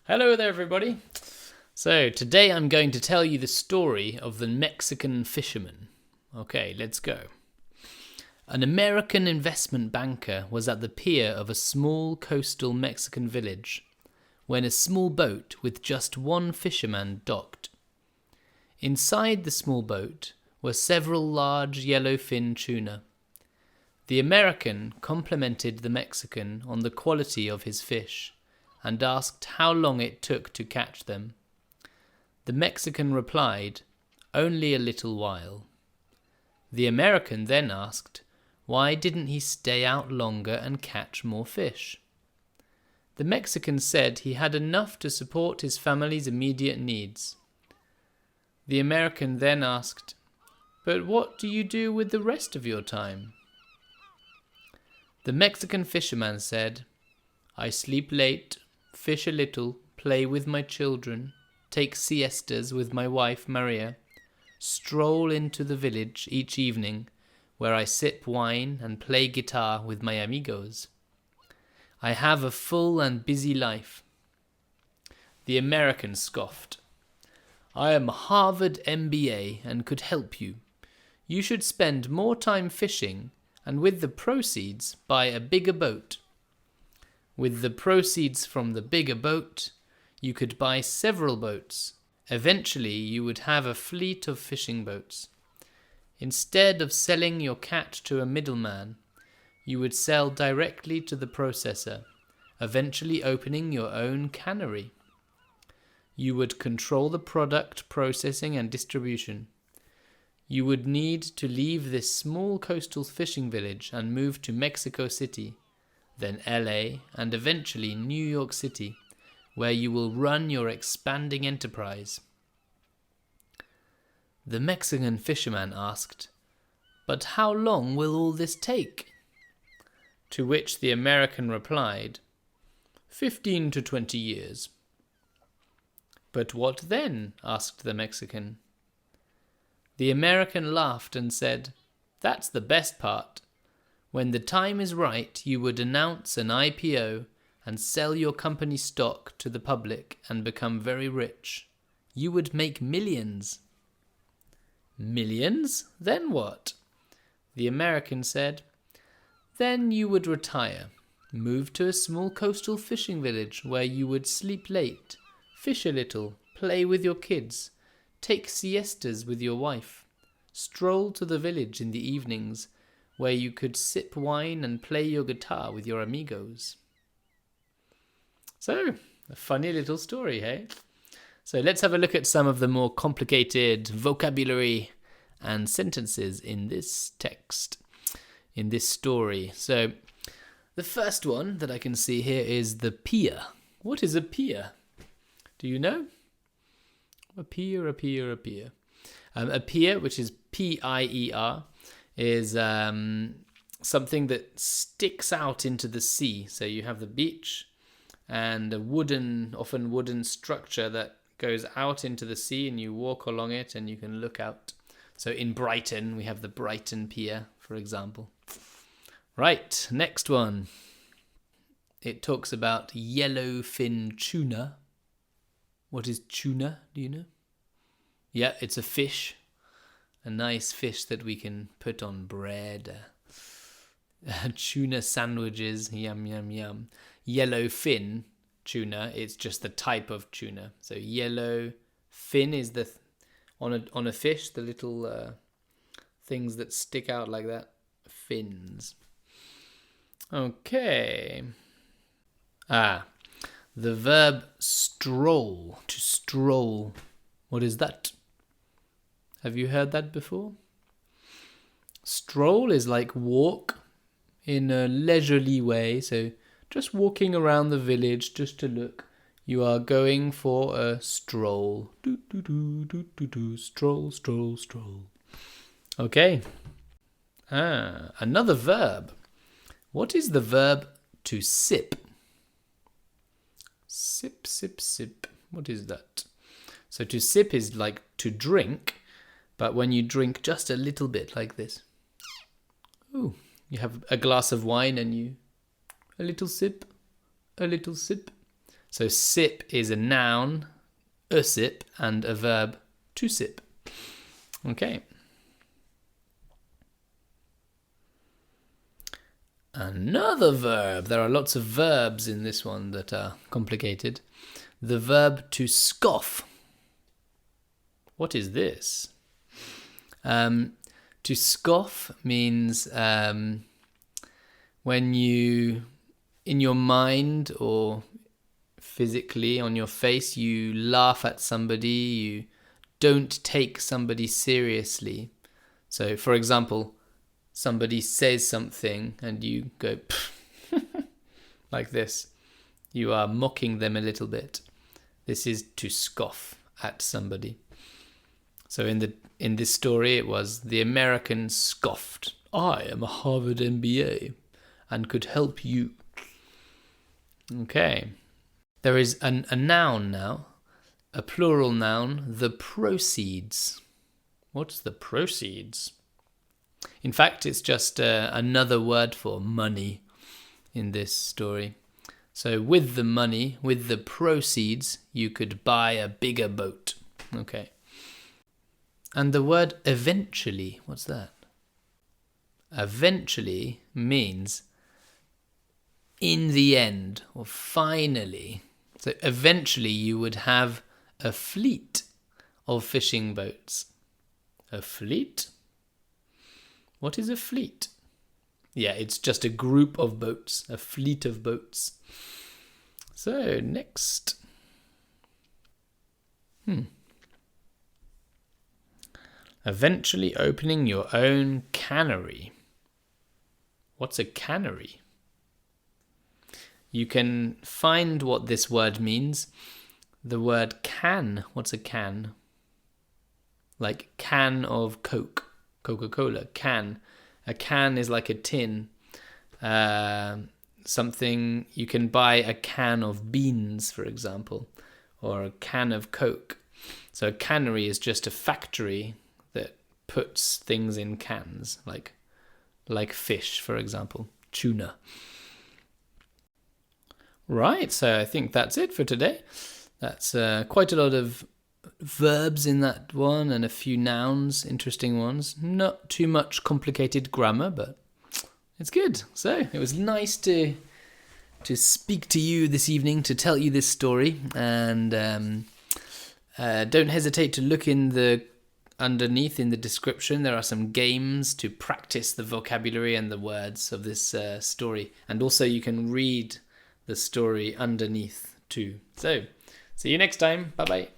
Hello there, everybody. So, today I'm going to tell you the story of the Mexican fisherman. Okay, let's go. An American investment banker was at the pier of a small coastal Mexican village when a small boat with just one fisherman docked. Inside the small boat were several large yellowfin tuna. The American complimented the Mexican on the quality of his fish and asked how long it took to catch them. The Mexican replied, "Only a little while." The American then asked, why didn't he stay out longer and catch more fish? The Mexican said he had enough to support his family's immediate needs. The American then asked, "But what do you do with the rest of your time?" The Mexican fisherman said, "I sleep late, fish a little, play with my children, take siestas with my wife Maria, stroll into the village each evening, where I sip wine and play guitar with my amigos. I have a full and busy life." The American scoffed. "I am Harvard MBA and could help you. You should spend more time fishing and with the proceeds buy a bigger boat. With the proceeds from the bigger boat, you could buy several boats. Eventually, you would have a fleet of fishing boats. Instead of selling your catch to a middleman, you would sell directly to the processor, eventually opening your own cannery. You would control the product processing and distribution. You would need to leave this small coastal fishing village and move to Mexico City, then LA, and eventually New York City, where you will run your expanding enterprise." The Mexican fisherman asked, "But how long will all this take?" To which the American replied, 15 to 20 years. "But what then?" asked the Mexican. The American laughed and said, "That's the best part. When the time is right, you would announce an IPO and sell your company stock to the public and become very rich. You would make millions." "Millions? Then what?" The American said, "Then you would retire, move to a small coastal fishing village where you would sleep late, fish a little, play with your kids, take siestas with your wife, stroll to the village in the evenings, where you could sip wine and play your guitar with your amigos." So, a funny little story, hey? So let's have a look at some of the more complicated vocabulary and sentences in this text, in this story. So the first one that I can see here is the pier. What is a pier? Do you know? A pier. A pier, which is P-I-E-R, is something that sticks out into the sea. So you have the beach and a often wooden structure that goes out into the sea, and you walk along it and you can look out. So in Brighton, we have the Brighton Pier, for example. Right, next one. It talks about yellowfin tuna. What is tuna? Do you know? Yeah, it's a fish. A nice fish that we can put on bread. Tuna sandwiches, yum, yum, yum. Yellowfin tuna, it's just the type of tuna. So yellow fin is on a fish, the little things that stick out like that. Fins. Okay. The verb stroll, to stroll. What is that? Have you heard that before? Stroll is like walk in a leisurely way, so just walking around the village just to look. You are going for a stroll. Stroll, stroll, stroll. Okay. Another verb. What is the verb to sip? Sip, sip, sip. What is that? So to sip is like to drink, but when you drink just a little bit like this. Ooh, you have a glass of wine and you... a little sip, a little sip. So sip is a noun, a sip, and a verb, to sip. Okay. Another verb. There are lots of verbs in this one that are complicated. The verb to scoff. What is this? To scoff means when you, in your mind or physically on your face, you laugh at somebody, you don't take somebody seriously. So, for example, somebody says something and you go like this. You are mocking them a little bit. This is to scoff at somebody. So in this story, it was the American scoffed. I am a Harvard MBA and could help you. Okay. There is a noun now, a plural noun, the proceeds. What's the proceeds? In fact, it's just another word for money in this story. So with the money, with the proceeds, you could buy a bigger boat. Okay. And the word eventually, what's that? Eventually means in the end or finally. So eventually you would have a fleet of fishing boats. A fleet? What is a fleet? Yeah, it's just a group of boats, a fleet of boats. So, next. Eventually opening your own cannery. What's a cannery? You can find what this word means. The word can. What's a can? Like can of Coke, Coca-Cola, can. A can is like a tin. Something, you can buy a can of beans, for example, or a can of Coke. So a cannery is just a factory that puts things in cans, like fish, for example, tuna. Right, so I think that's it for today. That's quite a lot of verbs in that one and a few nouns, interesting ones. Not too much complicated grammar, but it's good. So it was nice to speak to you this evening, to tell you this story, and don't hesitate to look underneath in the description. There are some games to practice the vocabulary and the words of this story, and also you can read the story underneath too. So see you next time. Bye bye.